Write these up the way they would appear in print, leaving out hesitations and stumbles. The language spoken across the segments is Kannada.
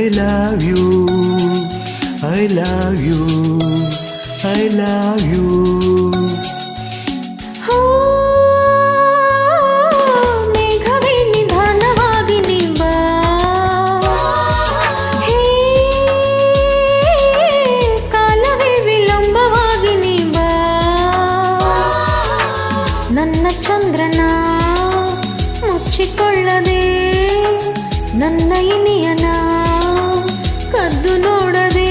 I love you, I love you, I love you. ಮೇಘವೇ ನಿಧಾನವಾಗಿ ನೀ ಬಾ, ಕಾಲವೇ ವಿಳಂಬವಾಗಿ ನೀ ಬಾ, ನನ್ನ ಚಂದ್ರನ ಮುಚ್ಚಿಕೊಳ್ಳದೆ ನನ್ನ ಇನಿಯನ ಕದ್ದು ನೋಡದೆ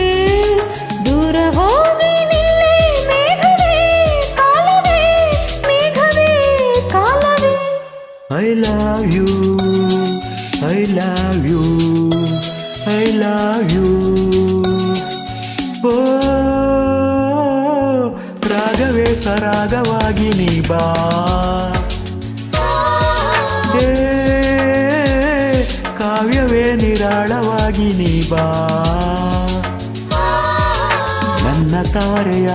ದೂರ ಹೋಗಿ ನಿಲ್ಲೇ ಮೇಘವೇ ಕಾಲವೇ, ಮೇಘವೇ ಕಾಲವೇ. I love you, I love you, I love you. ಓ ರಾಗವೇ ಸರಾಗವಾಗಿ ನೀ ಬಾ, ಕಾವ್ಯವೇ ನಿರಾಳವಾಗಿ ನೀ ಬಾ, ನನ್ನ ತಾರೆಯ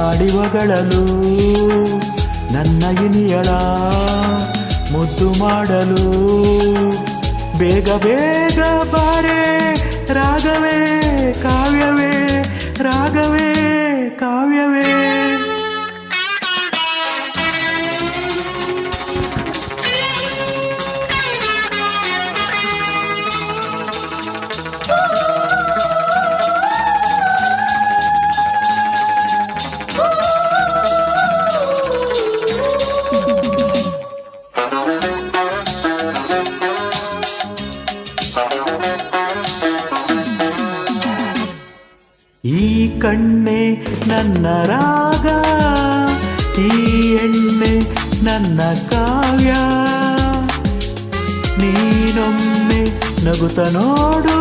ಆಡಿವಗಳಲು ನನ್ನ ಇನಿಯಳ ಮುದ್ದು ಮಾಡಲು ಬೇಗ ಬೇಗ ಬಾರೆ ರಾಗವೇ ಕಾವ್ಯವೇ, ರಾಗವೇ ಕಾವ್ಯವೇ. ಈ ಕಣ್ಣೆ ನನ್ನ ರಾಗ, ಈ ಎಣ್ಣೆ ನನ್ನ ಕಾವ್ಯ, ನೀನೊಮ್ಮೆ ನಗುತ್ತ ನೋಡು,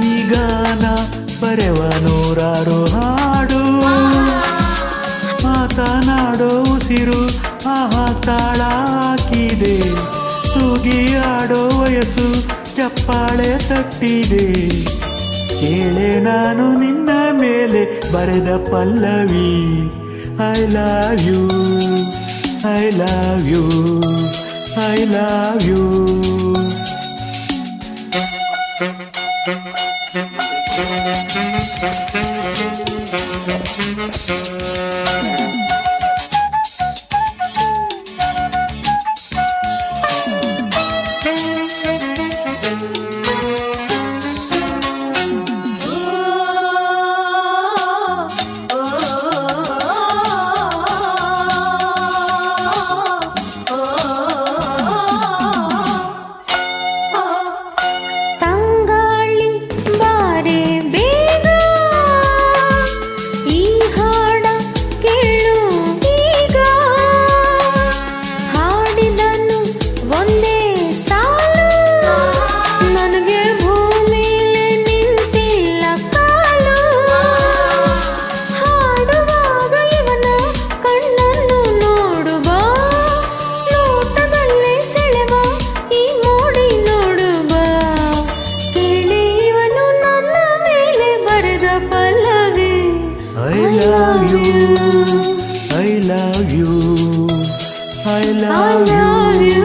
ಈಗ ನಾ ಬರೆವ ನೂರಾರು ಹಾಡು, ಮಾತನಾಡೋ ಉಸಿರು ಆಹಾ ತಾಳ ಹಾಕಿದೆ, ತೂಗಿ ಆಡೋ ವಯಸ್ಸು ಚಪ್ಪಾಳೆ ತಟ್ಟಿದೆ, ಕೇಳೆ ನಾನು ನಿನ್ನ ಮೇಲೆ ಬರೆದ ಪಲ್ಲವಿ. I love you, I love you, I love you. I love you, I love you.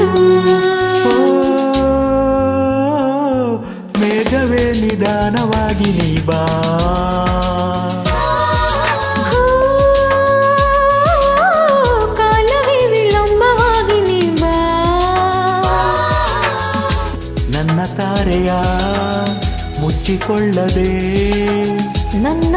ಮೇಘವೇ ನಿಧಾನವಾಗಿ ನೀ ಬಾ, ಕಾಲವೇ ವಿಳಂಬವಾಗಿ ನೀ ಬಾ, ನನ್ನ ತಾರೆಯ ಮುಚ್ಚಿಕೊಳ್ಳದೆ ನನ್ನ